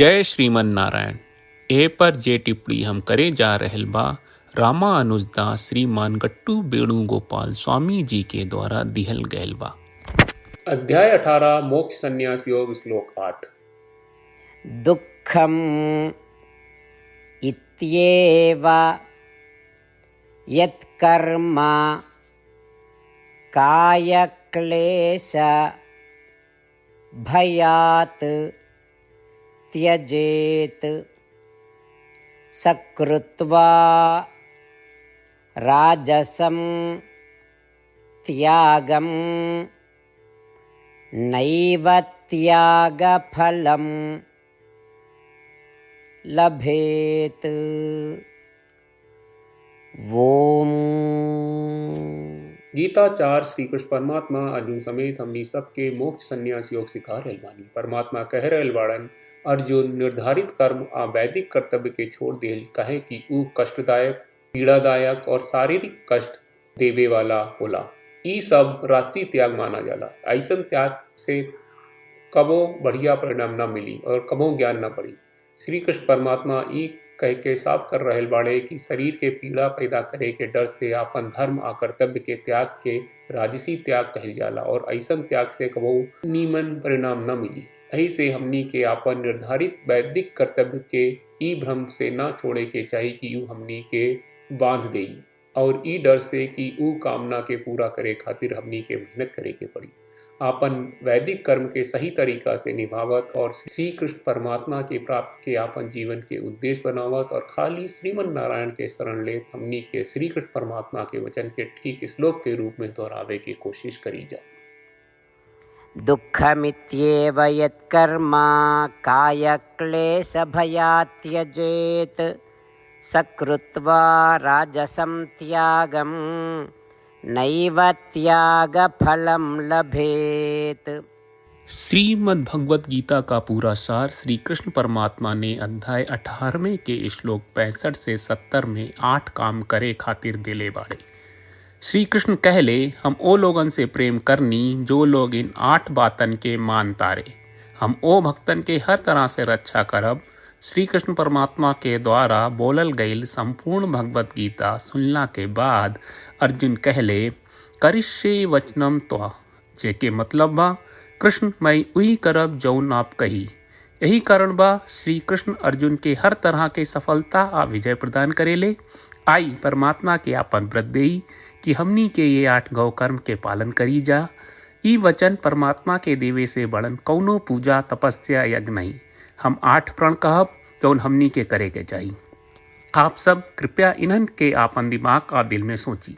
जय श्रीमन नारायण। ए पर जे टिप्पणी हम करे जा रहल बा रामानुजदास श्रीमान गट्टू वेणुगोपाल स्वामी जी के द्वारा दिहल गयल बा। अध्याय 18 मोक्ष संन्यास योग श्लोक 8। दुःखम् इत्येव यत्कर्म कायक्लेश भयात् त्यजेत् सकृत्वा राजसं त्यागं नैव त्यागफलं लभेत। ओम। गीता 4 श्री कृष्ण परमात्मा अर्जुन समेत हमनी सबके मोक्ष संन्यास योग सिखा रहल बानी। परमात्मा कह रहल बाड़न, अर्जुन निर्धारित कर्म आ वैदिक कर्तव्य के छोड़ देल, कहे कि ऊ कष्टदायक, पीड़ादायक और शारीरिक कष्ट देवे वाला होला। ई सब राजसी त्याग माना जाला। ऐसन त्याग से कबो बढ़िया परिणाम न मिली और कबो ज्ञान न पड़ी। श्री कृष्ण परमात्मा ई कह के साफ कर रहल बाड़े कि शरीर के पीड़ा पैदा करे के डर से आपन धर्म आ कर्तव्य के त्याग के राजसी त्याग कहल जाला और ऐसन त्याग से कबो नीमन परिणाम न मिली। यही से हमनी के आपन निर्धारित वैदिक कर्तव्य के ई भ्रम से न छोड़े के चाहिए कि ऊ हमनी के बांध देई और ई डर से कि ऊ कामना के पूरा करे खातिर हमनी के मेहनत करे के पड़ी। आपन वैदिक कर्म के सही तरीका से निभावत और श्री कृष्ण परमात्मा के प्राप्त के आपन जीवन के उद्देश्य बनावत और खाली श्रीमन नारायण के शरण ले हमनी के श्री कृष्ण परमात्मा के वचन के ठीक श्लोक के रूप में दोहरावे की कोशिश करी जाए। दुःखमित्येव यत्कर्म कायक्लेशभयात् त्यजेत् सकृत्वा राजसं त्यागं नैव त्यागफलं लभेत। श्रीमद् भगवत गीता का पूरा सार श्री कृष्ण परमात्मा ने अध्याय 18वें के श्लोक 65 से 70 में 8 काम करे खातिर दिले बाड़े। श्री कृष्ण कहले, हम ओ लोगन से प्रेम करनी जो लोग इन 8 बातन के मान तारे। हम ओ भक्तन के हर तरह से रक्षा करब। श्री कृष्ण परमात्मा के द्वारा बोलल गईल संपूर्ण भगवत गीता सुनला के बाद अर्जुन कहले, करिष्ये वचनम त्वा, जेके मतलब बा कृष्ण मैं उही करब जौन आप कही। यही कारण बा श्री कृष्ण अर्जुन के हर तरह के सफलता आ विजय प्रदान करेले। आई परमात्मा के आपन व्रत देई कि हमनी के ये 8 गौ कर्म के पालन करी जा। ई वचन परमात्मा के देवे से बड़न कौनो पूजा तपस्या यज्ञ नहीं। हम 8 प्रण कहब जौन हमनी के करे के चाहिए। आप सब कृपया इन्हन के आपन दिमाग और दिल में सोची।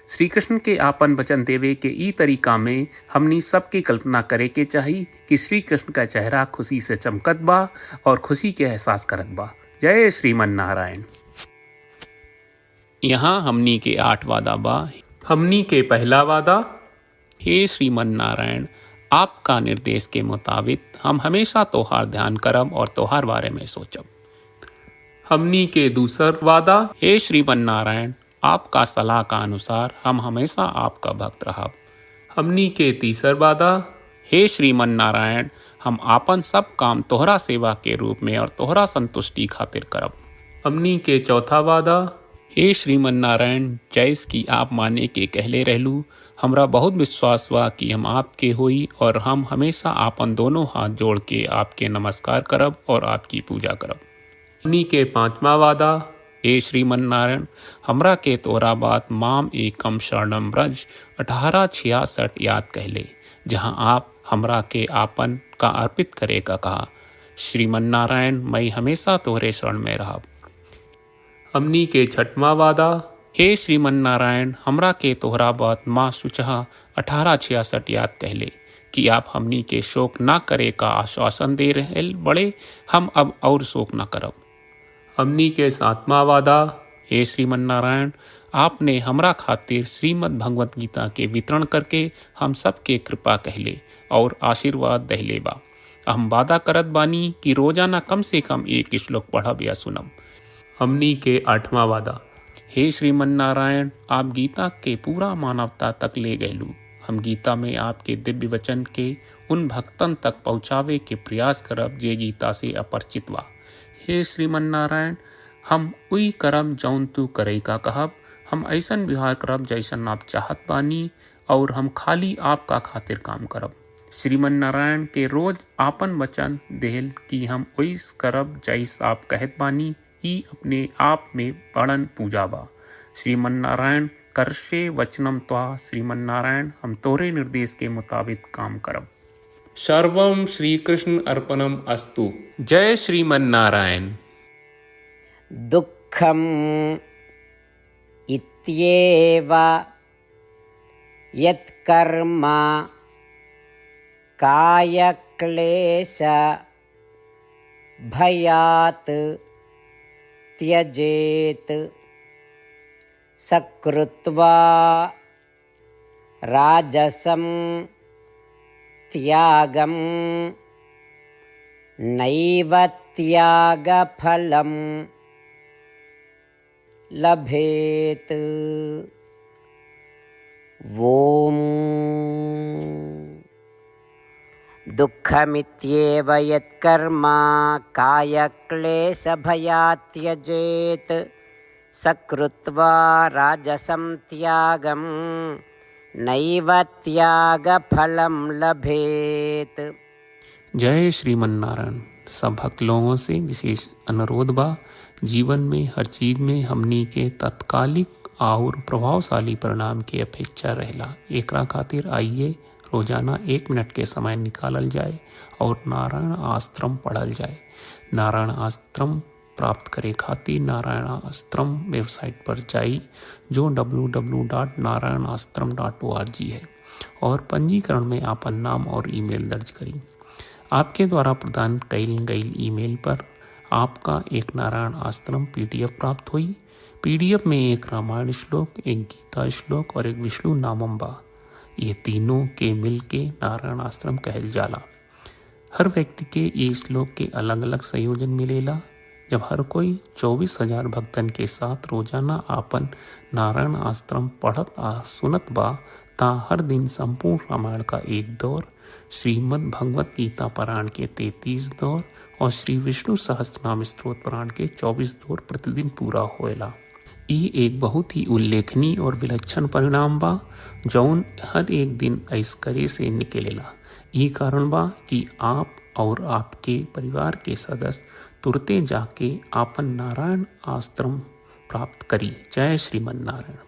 श्री कृष्ण के आपन वचन देवे के ई तरीका में हमनी सबकी कल्पना करे के चाहिए कि श्री कृष्ण का चेहरा खुशी से चमकत बा और खुशी के एहसास करत बा। जय श्रीमन नारायण। यहाँ हमनी के 8 वादा बा। हमनी के पहला वादा, हे श्रीमन नारायण, आपका निर्देश के मुताबिक हम हमेशा तोहार ध्यान करब और तोहार बारे में सोचब। हमनी के दूसर वादा, हे श्रीमन नारायण, आपका सलाह का अनुसार हम हमेशा आपका भक्त रहब। हमनी के तीसर वादा, हे श्रीमन नारायण, हम आपन सब काम तोहरा सेवा के रूप में और तोहरा संतुष्टि खातिर करब। हमनी के चौथा वादा, हे श्रीमन नारायण, जैस की आप माने के कहले रहलू, हमरा बहुत विश्वास बा कि हम आपके होई और हम हमेशा आपन दोनों हाथ जोड़ के आपके नमस्कार करब और आपकी पूजा करब। हमनी के पांचवा वादा, हे श्रीमन नारायण, हमरा के तोरा बात माम एकम शरणम ब्रज 1866 याद कहले, जहां आप हमरा के आपन का अर्पित करे का कहा। श्रीमन नारायण, मैं हमेशा तोहरे शरण में रहब। हमनी के छठवां वादा, हे श्रीमन नारायण, हमरा के तोहरा बात माँ सुचहा 1866 याद कहले कि आप हमनी के शोक ना करे का आश्वासन दे रहे बड़े। हम अब और शोक ना करब। हमनी के 7वां वादा, हे श्रीमन नारायण, आपने हमरा खातिर श्रीमद् भगवत गीता के वितरण करके हम सबके कृपा कहले और आशीर्वाद दहले बा। हम वादा करत बानी कि रोजाना कम से कम 1 श्लोक पढ़ब या सुनब। हमनी के 8वां वादा, हे श्रीमन नारायण, आप गीता के पूरा मानवता तक ले गयलू। हम गीता में आपके दिव्य वचन के उन भक्तन तक पहुँचावे के प्रयास करब जे गीता से अपरिचित बा। हे श्रीमन नारायण, हम उई करब जौन तू करे का कहब। हम ऐसन व्यवहार करब जैसन आप चाहत बानी और हम खाली आपका खातिर काम करब। श्रीमन नारायण के रोज आपन वचन देहल कि हम ओइस करब जैस आप कहत बानी, ई अपने आप में बड़न पूजा बा। श्रीमन नारायण करशे वचनम त्वा। श्रीमन नारायण, हम तोरे निर्देश के मुताबिक काम करब। सर्वम श्री कृष्ण अर्पणम अस्तु। जय श्रीमन नारायण। दुःखम् इत्येव यत्कर्म कायक्लेश भयात् त्यजेत् सकृत्वा राजसं त्यागं नैव त्यागफलं लभेत्। ॐ दुःखमित्येव यत्कर्म कायक्लेशभयात् त्यजेत् सकृत्वा राजसं त्यागं नैव त्यागफलं लभेत्। जय श्रीमन नारायण। सब भक्त लोगों से विशेष अनुरोध बा, जीवन में हर चीज में हमनी के तत्कालिक और प्रभावशाली परिणाम की अपेक्षा रहेला। एकरा खातिर आइए रोजाना 1 मिनट के समय निकालल जाए और नारायण आश्रम पढ़ल जाए। नारायण आश्रम प्राप्त करे खातिर नारायण आश्रम वेबसाइट पर जाई, जो www.narayanashram.org है, और पंजीकरण में आपन नाम और ईमेल दर्ज करी। आपके द्वारा प्रदान कईल गई ईमेल पर आपका एक नारायण आश्रम PDF प्राप्त हुई। PDF में एक रामायण श्लोक, एक गीता श्लोक और एक विष्णु नामम बा। ये तीनों के मिल के नारायण आश्रम कहल जाला। हर व्यक्ति के ये श्लोक के अलग अलग संयोजन मिलेला। जब हर कोई 24,000 भक्तन के साथ रोजाना आपन नारायण आश्रम पढ़त आ सुनत बा, ता हर दिन संपूर्ण रामायण का 1 दौर, श्रीमद् भगवत गीता पारायण के 33 दौर और श्री विष्णु सहस्त्रनाम स्तोत्र पारायण के 24 दौर प्रतिदिन पूरा होएला। ई एक बहुत ही उल्लेखनीय और विलक्षण परिणाम बा, जौन हर एक दिन ऐस करे से निकलेला। ई कारण बा कि आप और आपके परिवार के सदस्य तुरते जाके आपन नारायण आश्रम प्राप्त करी। जय श्रीमन नारायण।